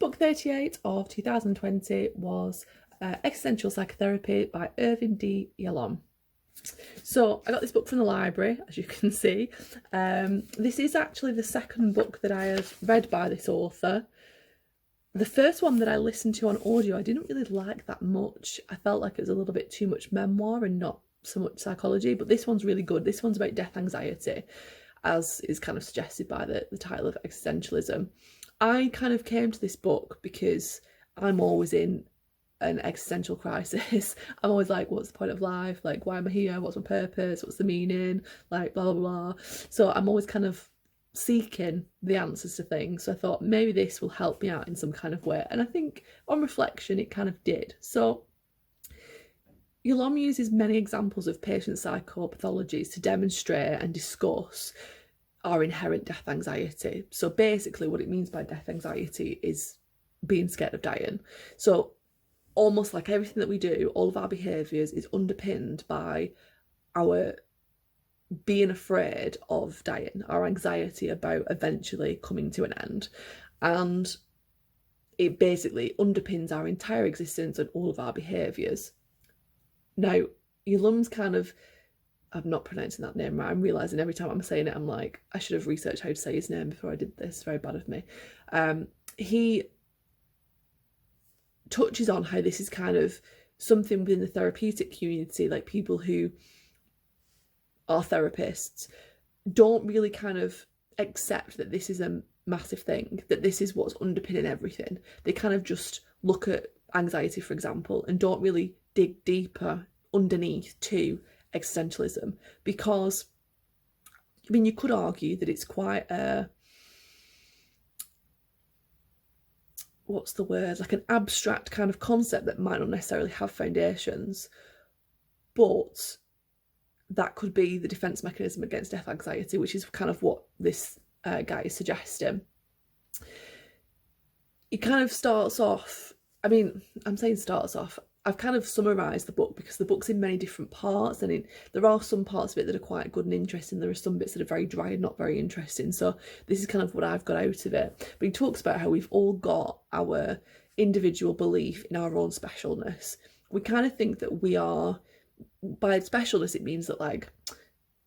Book 38 of 2020 was Existential Psychotherapy by Irvin D. Yalom. So I got this book from the library, as you can see. This is actually the second book that I have read by this author. The first one that I listened to on audio, I didn't really like that much. I felt like it was a little bit too much memoir and not so much psychology, but this one's really good. This one's about death anxiety, as is kind of suggested by the title of Existentialism. I kind of came to this book because I'm always in an existential crisis. I'm always like, what's the point of life? Like, why am I here? What's my purpose? What's the meaning? Like, blah, blah, blah. So I'm always kind of seeking the answers to things. So I thought maybe this will help me out in some kind of way. And I think on reflection, it kind of did. So Yalom uses many examples of patient psychopathologies to demonstrate and discuss our inherent death anxiety. So basically what it means by death anxiety is being scared of dying. So almost like everything that we do, all of our behaviours is underpinned by our being afraid of dying, our anxiety about eventually coming to an end. And it basically underpins our entire existence and all of our behaviours. Now, Yalom's kind of, I'm not pronouncing that name right. I'm realising every time I'm saying it, I'm like, I should have researched how to say his name before I did this. Very bad of me. He touches on how this is kind of something within the therapeutic community, like people who are therapists don't really kind of accept that this is a massive thing, that this is what's underpinning everything. They kind of just look at anxiety, for example, and don't really dig deeper underneath to existentialism, because I mean, you could argue that it's quite a, what's the word, like an abstract kind of concept that might not necessarily have foundations, but that could be the defense mechanism against death anxiety, which is kind of what this guy is suggesting. It kind of starts off, I mean, I'm saying starts off, I've kind of summarised the book because the book's in many different parts, and there are some parts of it that are quite good and interesting. There are some bits that are very dry and not very interesting. So this is kind of what I've got out of it. But he talks about how we've all got our individual belief in our own specialness. We kind of think that we are, by specialness, it means that, like,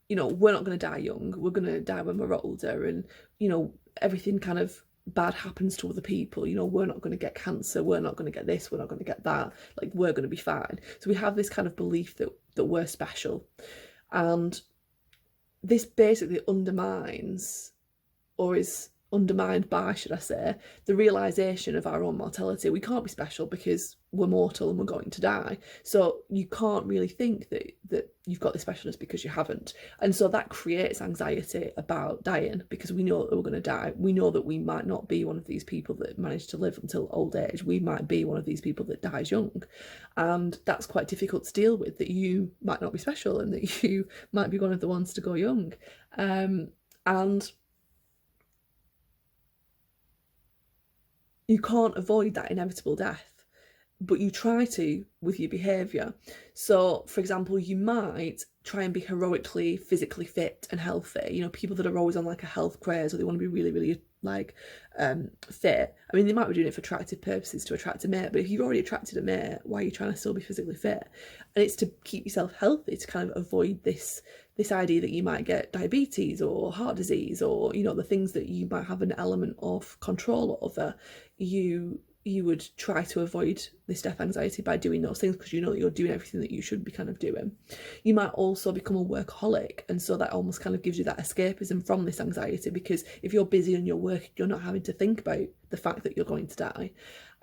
you know, we're not going to die young. We're going to die when we're older, and, you know, everything kind of bad happens to other people. You know, we're not going to get cancer, we're not going to get this, we're not going to get that, like, we're going to be fine. So we have this kind of belief that we're special, and this basically undermines, or is undermined by, should I say, the realisation of our own mortality. We can't be special because we're mortal and we're going to die. So you can't really think that you've got the specialness because you haven't. And so that creates anxiety about dying, because we know that we're going to die. We know that we might not be one of these people that manage to live until old age. We might be one of these people that dies young. And that's quite difficult to deal with, that you might not be special and that you might be one of the ones to go young. And you can't avoid that inevitable death, but you try to with your behaviour. So, for example, you might try and be heroically physically fit and healthy. You know, people that are always on like a health craze, or they want to be really, really like fit. I mean, they might be doing it for attractive purposes, to attract a mate, but if you've already attracted a mate, why are you trying to still be physically fit? And it's to keep yourself healthy, to kind of avoid this idea that you might get diabetes or heart disease, or, you know, the things that you might have an element of control over. You would try to avoid this death anxiety by doing those things, because you know that you're doing everything that you should be kind of doing. You might also become a workaholic, and so that almost kind of gives you that escapism from this anxiety, because if you're busy and you're working, you're not having to think about the fact that you're going to die.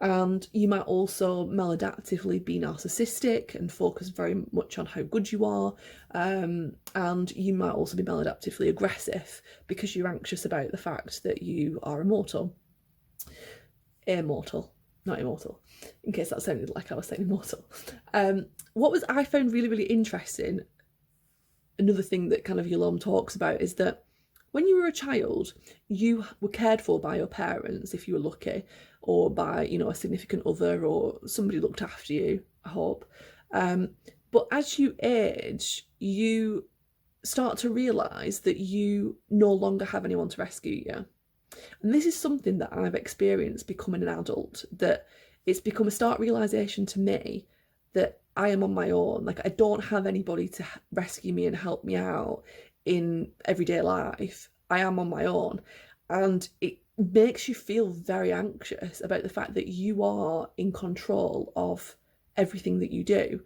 And you might also maladaptively be narcissistic and focus very much on how good you are. And you might also be maladaptively aggressive because you're anxious about the fact that you are immortal. Not immortal, in case that sounded like I was saying immortal. What I found really, really interesting, another thing that kind of Yalom talks about, is that when you were a child, you were cared for by your parents, if you were lucky, or by, you know, a significant other, or somebody looked after you, I hope. But as you age, you start to realise that you no longer have anyone to rescue you. And this is something that I've experienced becoming an adult, that it's become a stark realisation to me that I am on my own. Like, I don't have anybody to rescue me and help me out in everyday life. I am on my own. And it makes you feel very anxious about the fact that you are in control of everything that you do.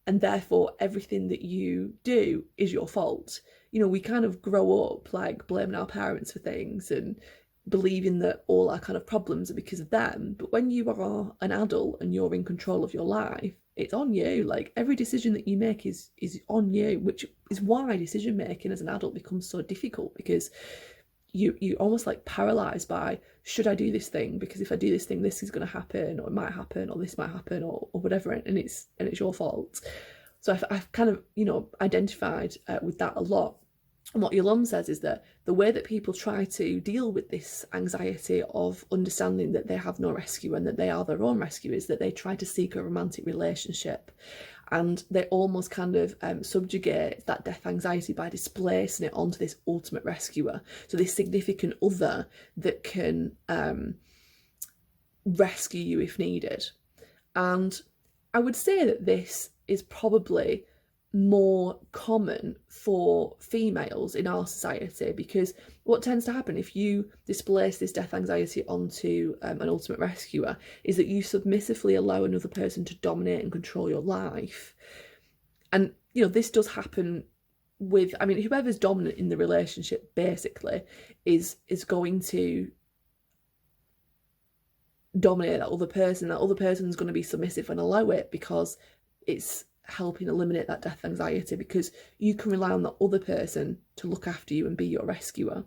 And therefore, everything that you do is your fault. You know, we kind of grow up like blaming our parents for things and believing that all our kind of problems are because of them. But when you are an adult and you're in control of your life, it's on you. Like, every decision that you make is on you, which is why decision making as an adult becomes so difficult, because you almost like paralyzed by, should I do this thing? Because if I do this thing, this is going to happen, or it might happen, or this might happen, or whatever, and it's your fault. So I've kind of, you know, identified with that a lot. And what Yalom says is that the way that people try to deal with this anxiety of understanding that they have no rescue and that they are their own rescue is that they try to seek a romantic relationship. And they almost kind of subjugate that death anxiety by displacing it onto this ultimate rescuer. So this significant other that can rescue you if needed. And I would say that this is probably more common for females in our society, because what tends to happen if you displace this death anxiety onto an ultimate rescuer is that you submissively allow another person to dominate and control your life. And, you know, this does happen with, I mean, whoever's dominant in the relationship basically is going to dominate that other person. That other person's going to be submissive and allow it, because it's helping eliminate that death anxiety, because you can rely on that other person to look after you and be your rescuer.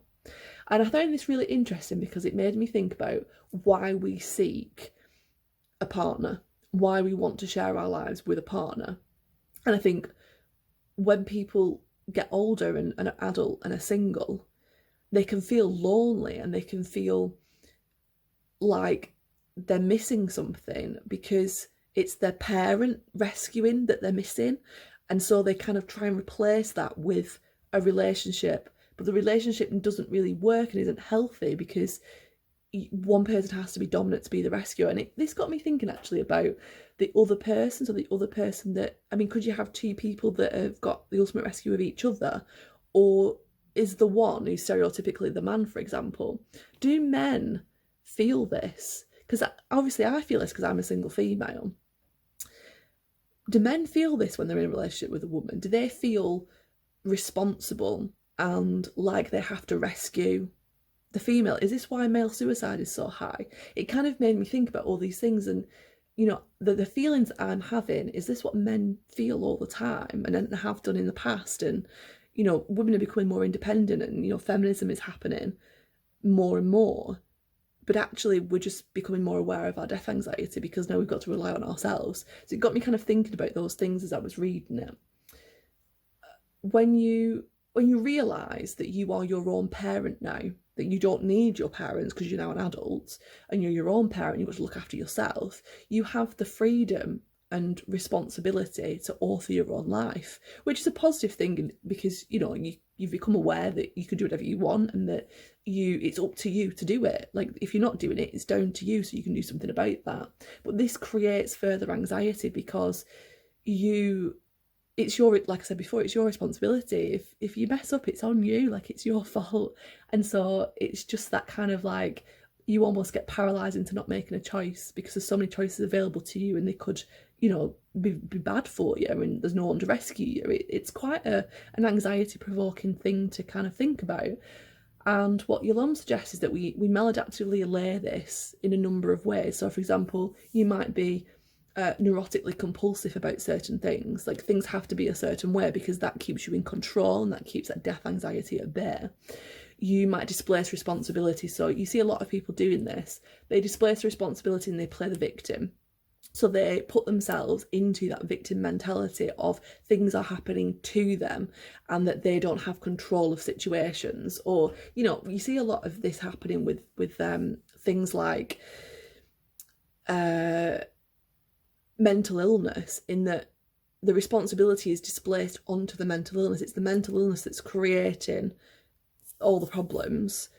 And I found this really interesting because it made me think about why we seek a partner, why we want to share our lives with a partner. And I think when people get older and are adult and are single, they can feel lonely and they can feel like they're missing something, because it's their parent rescuing that they're missing. And so they kind of try and replace that with a relationship. But the relationship doesn't really work and isn't healthy, because one person has to be dominant to be the rescuer. And this got me thinking actually about the other person. So the other person that, I mean, could you have two people that have got the ultimate rescue of each other? Or is the one who's stereotypically the man, for example? Do men feel this? Because obviously I feel this because I'm a single female. Do men feel this when they're in a relationship with a woman? Do they feel responsible and like they have to rescue the female? Is this why male suicide is so high? It kind of made me think about all these things, and, you know, the feelings I'm having, is this what men feel all the time and have done in the past? And, you know, women are becoming more independent and, you know, feminism is happening more and more. But actually we're just becoming more aware of our death anxiety because now we've got to rely on ourselves. So it got me kind of thinking about those things as I was reading it. When you realise that you are your own parent now, that you don't need your parents because you're now an adult and you're your own parent, you've got to look after yourself, you have the freedom and responsibility to author your own life, which is a positive thing, because, you know, you've become aware that you can do whatever you want and that it's up to you to do it. Like, if you're not doing it, it's down to you, so you can do something about that. But this creates further anxiety because it's your, like I said before, it's your responsibility. If you mess up, it's on you, like it's your fault. And so it's just that kind of like, you almost get paralysed into not making a choice because there's so many choices available to you and they could, you know, be bad for you and there's no one to rescue you. It's quite an anxiety provoking thing to kind of think about. And what Yalom suggests is that we maladaptively allay this in a number of ways. So, for example, you might be neurotically compulsive about certain things. Like, things have to be a certain way because that keeps you in control and that keeps that death anxiety at bay. You might displace responsibility. So you see a lot of people doing this. They displace responsibility and they play the victim. So they put themselves into that victim mentality of things are happening to them and that they don't have control of situations. Or, you know, you see a lot of this happening with things like mental illness, in that the responsibility is displaced onto the mental illness. It's the mental illness that's creating all the problems,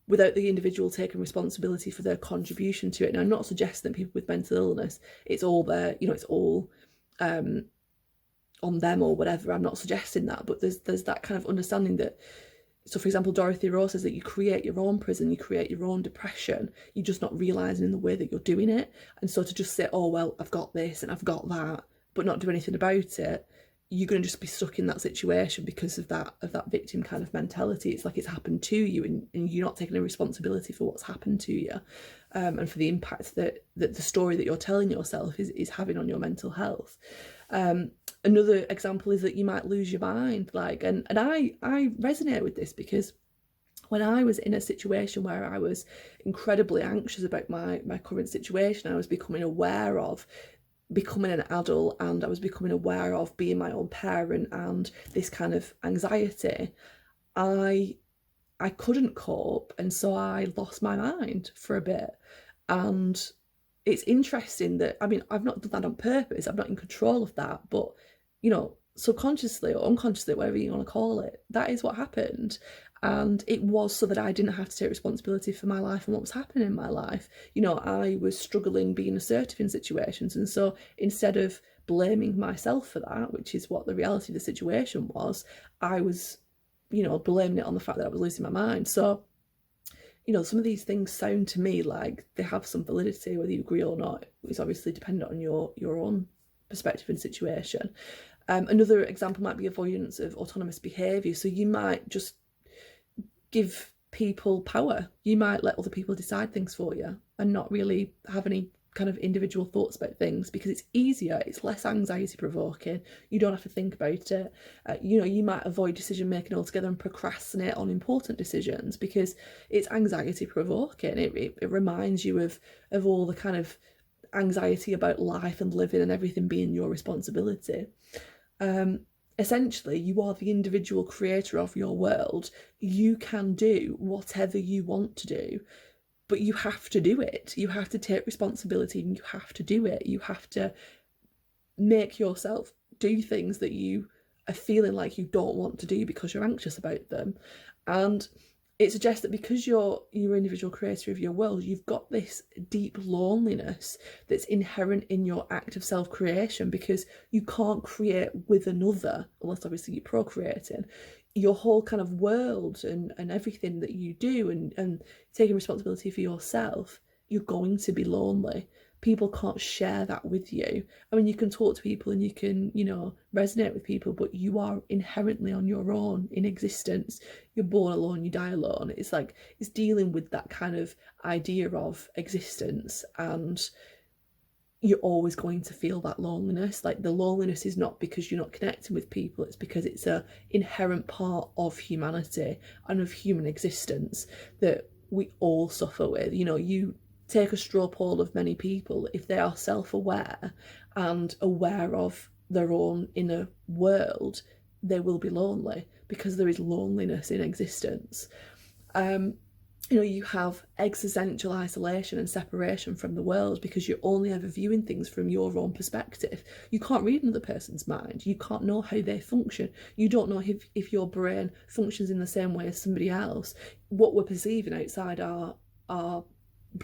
without the individual taking responsibility for their contribution to it. And I'm not suggesting that people with mental illness, it's all there, you know, it's all on them or whatever. I'm not suggesting that, but there's that kind of understanding that, so for example, Dorothy Rowe says that you create your own prison, you create your own depression, you're just not realising in the way that you're doing it. And so to just say, oh, well, I've got this and I've got that, but not do anything about it, you're going to just be stuck in that situation because of that victim kind of mentality. It's like it's happened to you, and you're not taking any responsibility for what's happened to you, and for the impact that the story that you're telling yourself is having on your mental health. Another example is that you might lose your mind, like, and I resonate with this because when I was in a situation where I was incredibly anxious about my current situation, I was becoming aware of becoming an adult, and I was becoming aware of being my own parent and this kind of anxiety. I couldn't cope, and so I lost my mind for a bit. And it's interesting that, I mean, I've not done that on purpose, I'm not in control of that, but, you know, subconsciously or unconsciously, whatever you want to call it, that is what happened. And it was so that I didn't have to take responsibility for my life and what was happening in my life. You know, I was struggling being assertive in situations, and so instead of blaming myself for that, which is what the reality of the situation was, I was, you know, blaming it on the fact that I was losing my mind. So, you know, some of these things sound to me like they have some validity, whether you agree or not. It's obviously dependent on your own perspective and situation. Another example might be avoidance of autonomous behaviour. So you might just give people power. You might let other people decide things for you and not really have any kind of individual thoughts about things because it's easier, it's less anxiety provoking, you don't have to think about it. You know, you might avoid decision making altogether and procrastinate on important decisions because it's anxiety provoking. It reminds you of all the kind of anxiety about life and living and everything being your responsibility. Essentially, you are the individual creator of your world. You can do whatever you want to do, but you have to do it. You have to take responsibility and you have to do it. You have to make yourself do things that you are feeling like you don't want to do because you're anxious about them. And it suggests that because you're individual creator of your world, you've got this deep loneliness that's inherent in your act of self-creation because you can't create with another, unless obviously you're procreating. Your whole kind of world and everything that you do and taking responsibility for yourself, you're going to be lonely. People can't share that with you. I mean, you can talk to people and you can, you know, resonate with people, but you are inherently on your own in existence. You're born alone, you die alone. It's like, it's dealing with that kind of idea of existence, and you're always going to feel that loneliness. Like, the loneliness is not because you're not connecting with people, it's because it's a inherent part of humanity and of human existence that we all suffer with. You know, you take a straw poll of many people, if they are self-aware and aware of their own inner world, they will be lonely because there is loneliness in existence. You know, you have existential isolation and separation from the world because you're only ever viewing things from your own perspective. You can't read another person's mind. You can't know how they function. You don't know if your brain functions in the same way as somebody else. What we're perceiving outside our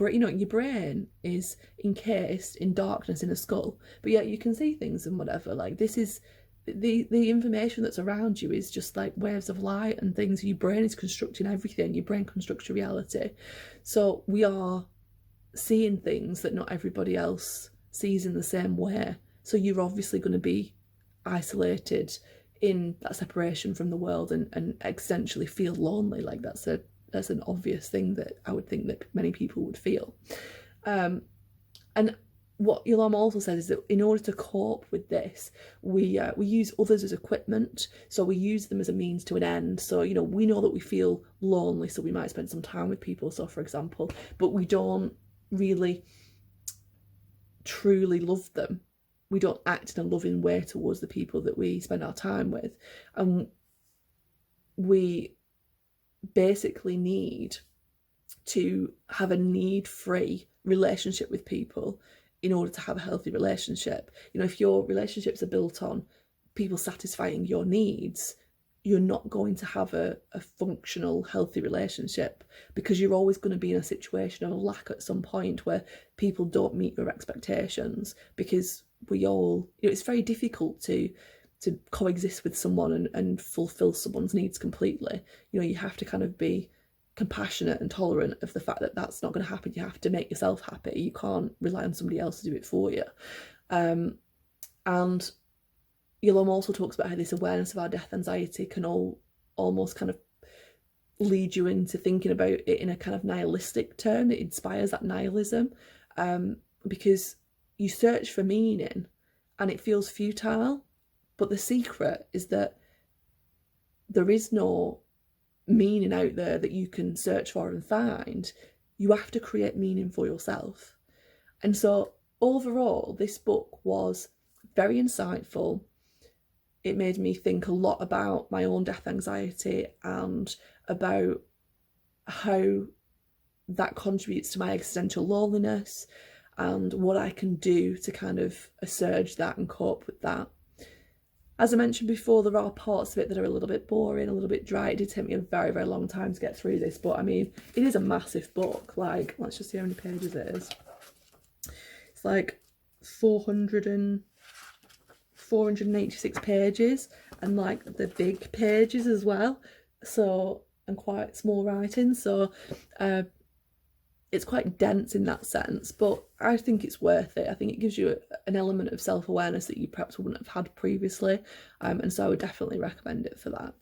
you know, your brain is encased in darkness in a skull, but yet you can see things and whatever. Like, this is the information that's around you is just like waves of light and things. Your brain is constructing everything. Your brain constructs your reality. So we are seeing things that not everybody else sees in the same way. So you're obviously going to be isolated in that separation from the world and existentially feel lonely. Like, that's an obvious thing that I would think that many people would feel. And what Yalom also says is that in order to cope with this, we use others as equipment. So we use them as a means to an end. So, you know, we know that we feel lonely, so we might spend some time with people, so for example, but we don't really truly love them. We don't act in a loving way towards the people that we spend our time with. And we basically need to have a need-free relationship with people in order to have a healthy relationship. You know, if your relationships are built on people satisfying your needs, you're not going to have a functional, healthy relationship, because you're always going to be in a situation of lack at some point where people don't meet your expectations, because we all, it's very difficult to coexist with someone and fulfill someone's needs completely. You have to kind of be compassionate and tolerant of the fact that that's not going to happen. You have to make yourself happy. You can't rely on somebody else to do it for you. And Yalom also talks about how this awareness of our death anxiety can almost kind of lead you into thinking about it in a kind of nihilistic term. It inspires that nihilism, because you search for meaning and it feels futile. But the secret is that there is no meaning out there that you can search for and find. You have to create meaning for yourself. And so overall, this book was very insightful. It made me think a lot about my own death anxiety and about how that contributes to my existential loneliness and what I can do to kind of assuage that and cope with that. As I mentioned before, there are parts of it that are a little bit boring, a little bit dry. It did take me a very, very long time to get through this, but I mean, it is a massive book. Like, let's just see how many pages it is. It's like 486 pages, and like the big pages as well. So, and quite small writing. So, it's quite dense in that sense, but I think it's worth it. I think it gives you an element of self-awareness that you perhaps wouldn't have had previously, and so I would definitely recommend it for that.